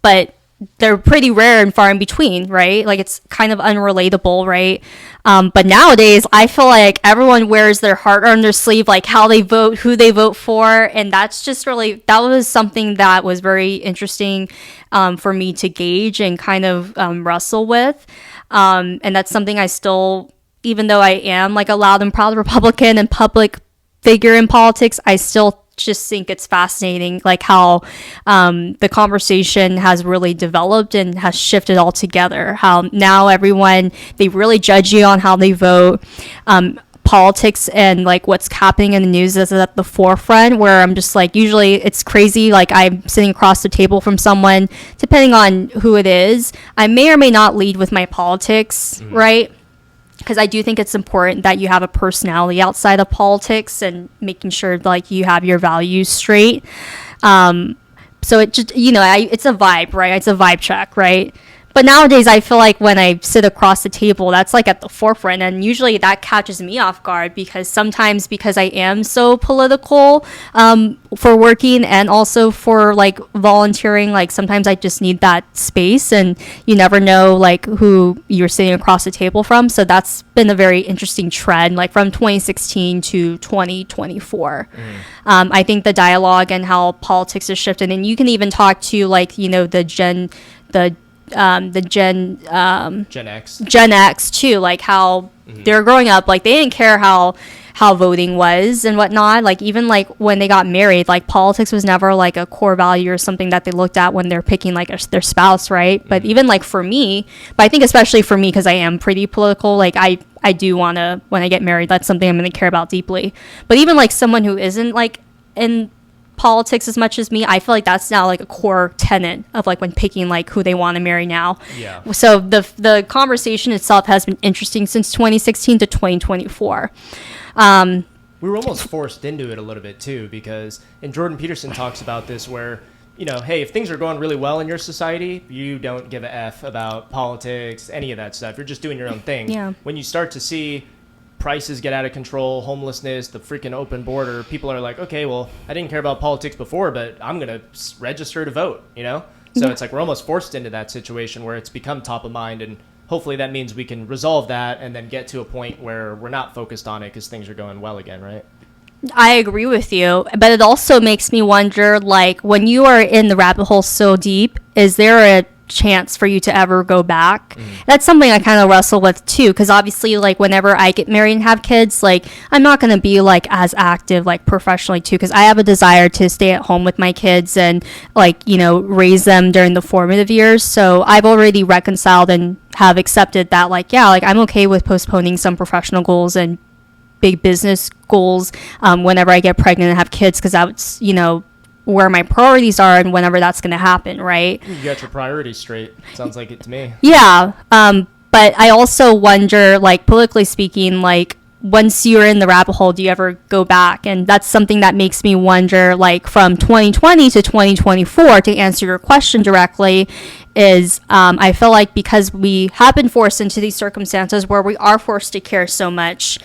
but they're pretty rare and far in between, right? It's kind of unrelatable, right? But nowadays, I feel like everyone wears their heart on their sleeve, how they vote, who they vote for. And that's just really, that was something that was very interesting for me to gauge and kind of wrestle with. And that's something I still, even though I am a loud and proud Republican and public figure in politics, I still just think it's fascinating how the conversation has really developed and has shifted altogether. How now everyone, they really judge you on how they vote. Politics and what's happening in the news is at the forefront, where I'm just usually it's crazy, I'm sitting across the table from someone, depending on who it is, I may or may not lead with my politics, mm-hmm. right? Because I do think it's important that you have a personality outside of politics and making sure you have your values straight. So it just, it's a vibe, right? It's a vibe check, right? But nowadays, I feel like when I sit across the table, that's at the forefront. And usually that catches me off guard, because sometimes, because I am so political for working and also for volunteering, sometimes I just need that space, and you never know who you're sitting across the table from. So that's been a very interesting trend, from 2016 to 2024. I think the dialogue and how politics has shifted, and you can even talk to the the Gen X too, like how they're growing up, like they didn't care how voting was and whatnot. Like even like when they got married, like politics was never like a core value or something that they looked at when they're picking like their spouse, right? But even like for me, but I think especially for me, because I am pretty political, like I do want to, when I get married, that's something I'm going to care about deeply. But even like someone who isn't like in politics as much as me, I feel like that's now like a core tenet of like when picking like who they want to marry now. Yeah. So the conversation itself has been interesting since 2016 to 2024. We were almost forced into it a little bit too, because, and Jordan Peterson talks about this where, you know, hey, if things are going really well in your society, you don't give a F about politics, any of that stuff. You're just doing your own thing. Yeah. When you start to see prices get out of control, homelessness, the freaking open border, people are like, okay, well, I didn't care about politics before, but I'm going to register to vote, you know? So it's like we're almost forced into that situation where it's become top of mind, and hopefully that means we can resolve that and then get to a point where we're not focused on it because things are going well again, right? I agree with you, but it also makes me wonder, like, when you are in the rabbit hole so deep, is there a chance for you to ever go back? That's something I kind of wrestle with too, because obviously, like, whenever I get married and have kids, like, I'm not going to be like as active like professionally too, because I have a desire to stay at home with my kids and, like, you know, raise them during the formative years. So I've already reconciled and have accepted that, like, yeah, like I'm okay with postponing some professional goals and big business goals whenever I get pregnant and have kids, because that's, you know, where my priorities are and whenever that's going to happen, right? You got your priorities straight. Sounds like it to me. Yeah. But I also wonder, like, politically speaking, like, once you're in the rabbit hole, do you ever go back? And that's something that makes me wonder, like, from 2020 to 2024, to answer your question directly, is I feel like because we have been forced into these circumstances where we are forced to care so much,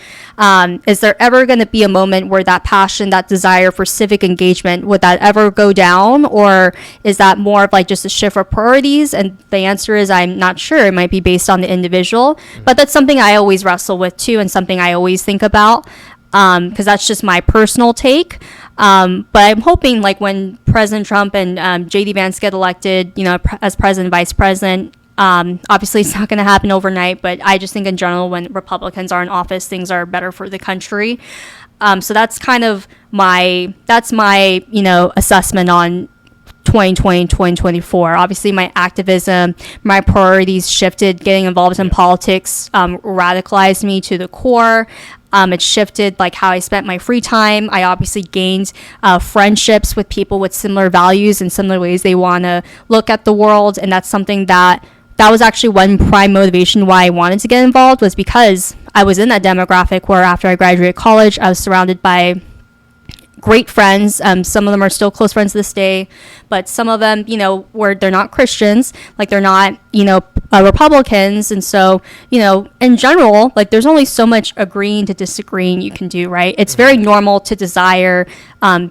is there ever going to be a moment where that passion, that desire for civic engagement, would that ever go down? Or is that more of like just a shift of priorities? And the answer is I'm not sure. It might be based on the individual, but that's something I always wrestle with too, and something I always think about, because that's just my personal take. But I'm hoping, like, when President Trump and J.D. Vance get elected, you know, as president, vice president, obviously it's not going to happen overnight, but I just think in general, when Republicans are in office, things are better for the country. So that's kind of my, you know, assessment on 2020, 2024. Obviously, my activism, my priorities shifted. Getting involved in politics radicalized me to the core. It shifted like how I spent my free time. I obviously gained friendships with people with similar values and similar ways they want to look at the world. And that's something that was actually one prime motivation why I wanted to get involved, was because I was in that demographic where after I graduated college, I was surrounded by great friends. Some of them are still close friends to this day, but some of them, you know, where they're not Christians, like they're not, you know, Republicans. And so, you know, in general, like there's only so much agreeing to disagreeing you can do, right? It's very normal to desire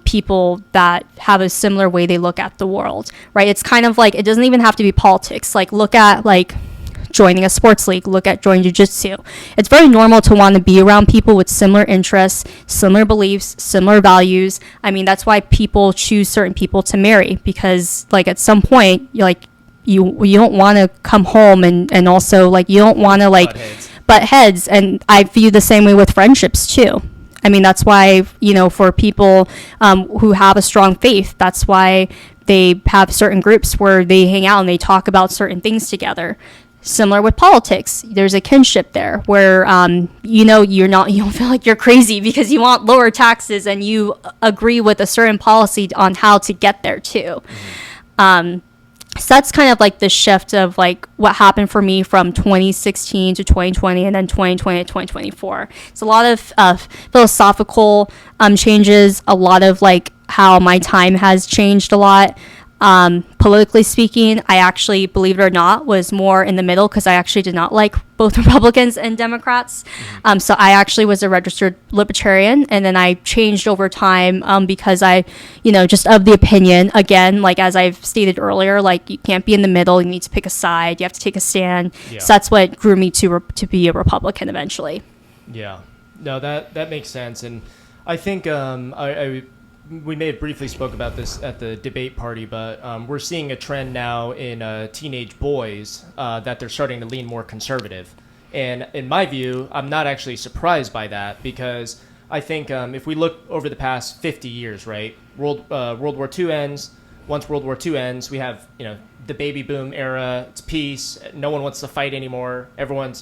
people that have a similar way they look at the world, right? It's kind of like, it doesn't even have to be politics. Like, look at like joining a sports league, look at joining jiu-jitsu. It's very normal to want to be around people with similar interests, similar beliefs, similar values. I mean, that's why people choose certain people to marry, because like at some point, you're like, you don't want to come home and also like you don't want to like butt heads. And I view the same way with friendships too. I mean, that's why, you know, for people who have a strong faith, that's why they have certain groups where they hang out and they talk about certain things together. Similar with politics, there's a kinship there where you know, you don't feel like you're crazy because you want lower taxes and you agree with a certain policy on how to get there too. So that's kind of like the shift of like what happened for me from 2016 to 2020 and then 2020 to 2024. It's a lot of philosophical changes, a lot of like how my time has changed a lot. Politically speaking, I actually, believe it or not, was more in the middle because I actually did not like both Republicans and Democrats. So I actually was a registered libertarian, and then I changed over time because I, you know, just of the opinion, again, like as I've stated earlier, like you can't be in the middle, you need to pick a side, you have to take a stand. Yeah. So that's what grew me to be a Republican eventually. Yeah, no, that makes sense. And I think we may have briefly spoke about this at the debate party, but we're seeing a trend now in teenage boys that they're starting to lean more conservative. And in my view, I'm not actually surprised by that, because I think if we look over the past 50 years, right, World War II ends. Once World War II ends, we have, the baby boom era. It's peace. No one wants to fight anymore. Everyone's,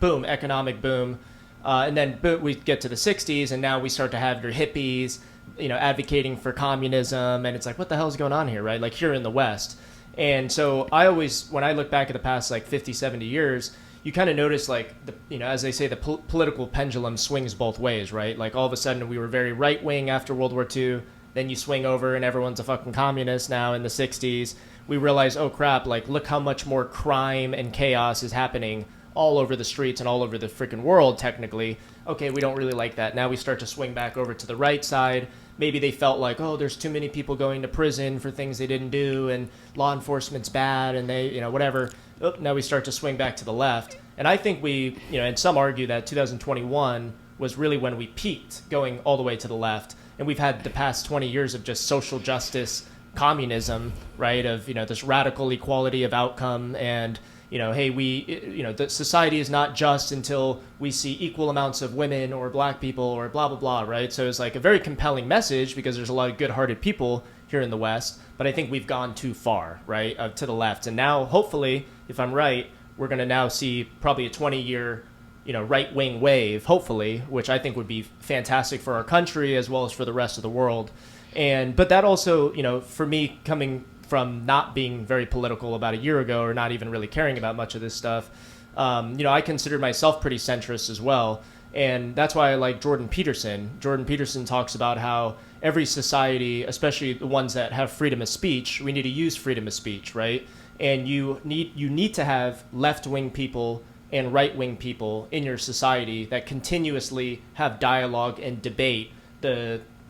boom, economic boom. And then we get to the 60s, and now we start to have your hippies, advocating for communism. And it's like, what the hell is going on here, right? Like here in the West. And so I always, when I look back at the past like 50, 70 years, you kind of notice like, as they say, the political pendulum swings both ways, right? Like all of a sudden we were very right wing after World War II. Then you swing over and everyone's a fucking communist now in the 60s. We realize, oh crap, like look how much more crime and chaos is happening all over the streets and all over the freaking world, technically. Okay, we don't really like that. Now we start to swing back over to the right side. Maybe they felt like, oh, there's too many people going to prison for things they didn't do, and law enforcement's bad, and they, whatever. Oh, now we start to swing back to the left. And I think we, and some argue that 2021 was really when we peaked, going all the way to the left. And we've had the past 20 years of just social justice, communism, right? Of, this radical equality of outcome, and, hey, the society is not just until we see equal amounts of women or black people or blah, blah, blah, right? So it's like a very compelling message, because there's a lot of good-hearted people here in the West, but I think we've gone too far, right, to the left. And now, hopefully, if I'm right, we're going to now see probably a 20-year right-wing wave, hopefully, which I think would be fantastic for our country as well as for the rest of the world. But that also, for me, coming from not being very political about a year ago, or not even really caring about much of this stuff, I consider myself pretty centrist as well. And that's why I like Jordan Peterson. Jordan Peterson talks about how every society, especially the ones that have freedom of speech, we need to use freedom of speech, right? And you need to have left-wing people and right-wing people in your society that continuously have dialogue and debate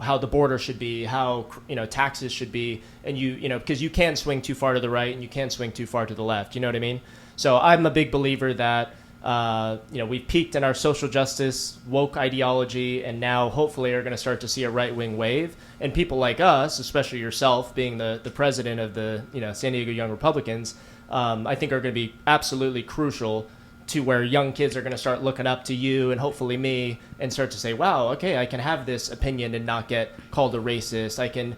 how the border should be, how taxes should be, and because you can swing too far to the right and you can swing too far to the left. You know what I mean? So I'm a big believer that we've peaked in our social justice woke ideology, and now hopefully are going to start to see a right-wing wave. And people like us, especially yourself, being the president of the San Diego Young Republicans, I think are going to be absolutely crucial to where young kids are going to start looking up to you and hopefully me, and start to say, wow, okay, I can have this opinion and not get called a racist. I can,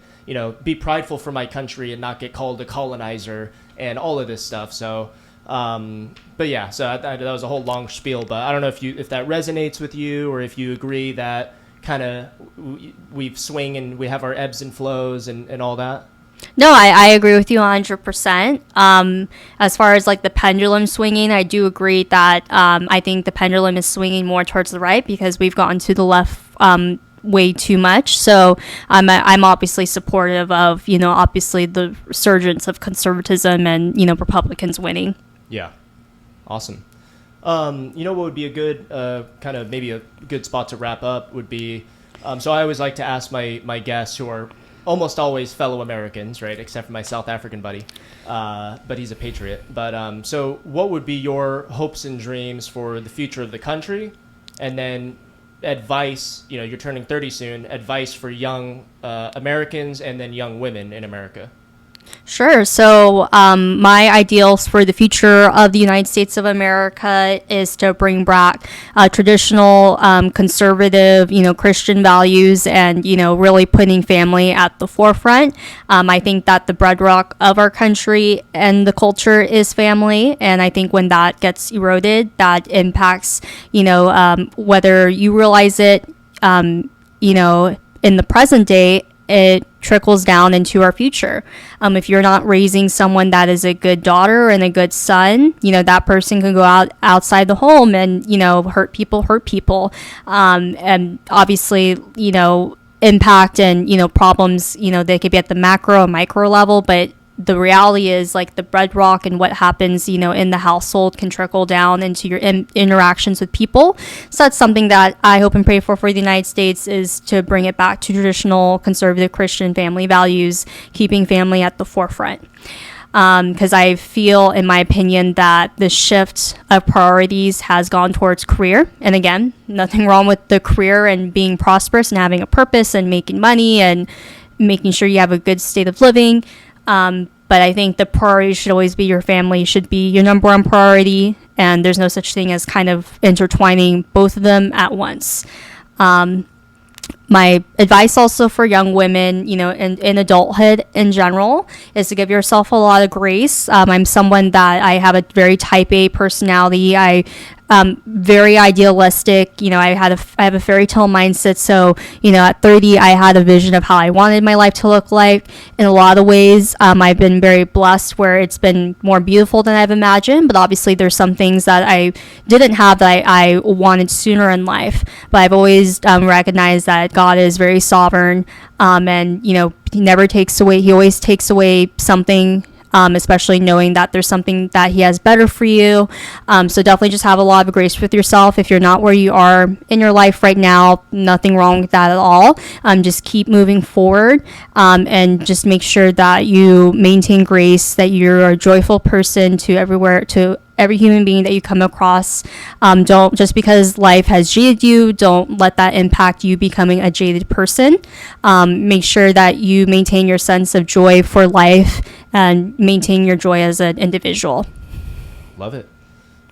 be prideful for my country and not get called a colonizer, and all of this stuff. So, but yeah, so that was a whole long spiel, but I don't know if that resonates with you, or if you agree that kind of we swing and we have our ebbs and flows and all that. No, I agree with you 100%. As far as like the pendulum swinging, I do agree that I think the pendulum is swinging more towards the right, because we've gotten to the left way too much. So I'm obviously supportive of, obviously the resurgence of conservatism and, Republicans winning. Yeah. Awesome. What would be a good kind of maybe a good spot to wrap up would be, so I always like to ask my guests, who are almost always fellow Americans, right? Except for my South African buddy, but he's a patriot. But so what would be your hopes and dreams for the future of the country? And then advice, you're turning 30 soon, advice for young Americans and then young women in America. Sure. So my ideals for the future of the United States of America is to bring back traditional conservative, Christian values, and, really putting family at the forefront. I think that the bedrock of our country and the culture is family. And I think when that gets eroded, that impacts, whether you realize it, in the present day, it trickles down into our future. If you're not raising someone that is a good daughter and a good son, that person can go outside the home and, hurt people. And obviously, impact and, problems, they could be at the macro and micro level, but the reality is like the bedrock and what happens, in the household can trickle down into your interactions with people. So that's something that I hope and pray for the United States, is to bring it back to traditional conservative Christian family values, keeping family at the forefront. because I feel, in my opinion, that the shift of priorities has gone towards career. And again, nothing wrong with the career and being prosperous and having a purpose and making money and making sure you have a good state of living. But I think the priority should always be your family, should be your number one priority. And there's no such thing as kind of intertwining both of them at once. My advice also for young women, in adulthood in general, is to give yourself a lot of grace. I'm someone that I have a very type A personality. Very idealistic. I have a fairy tale mindset. So, at 30, I had a vision of how I wanted my life to look like. In a lot of ways, I've been very blessed where it's been more beautiful than I've imagined. But obviously, there's some things that I didn't have that I wanted sooner in life. But I've always recognized that God is very sovereign, and He never takes away. He always takes away something. Especially knowing that there's something that He has better for you. So definitely just have a lot of grace with yourself. If you're not where you are in your life right now, nothing wrong with that at all. Just keep moving forward, and just make sure that you maintain grace, that you're a joyful person to every human being that you come across. Don't, just because life has jaded you, don't let that impact you becoming a jaded person. Make sure that you maintain your sense of joy for life and maintain your joy as an individual. Love it.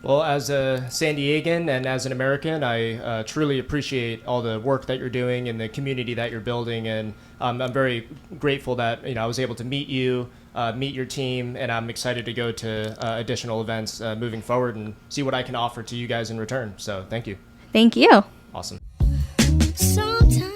Well, as a San Diegan and as an American, I truly appreciate all the work that you're doing and the community that you're building. And I'm very grateful that I was able to meet you, meet your team, and I'm excited to go to additional events moving forward and see what I can offer to you guys in return. So thank you. Thank you. Awesome. Sometimes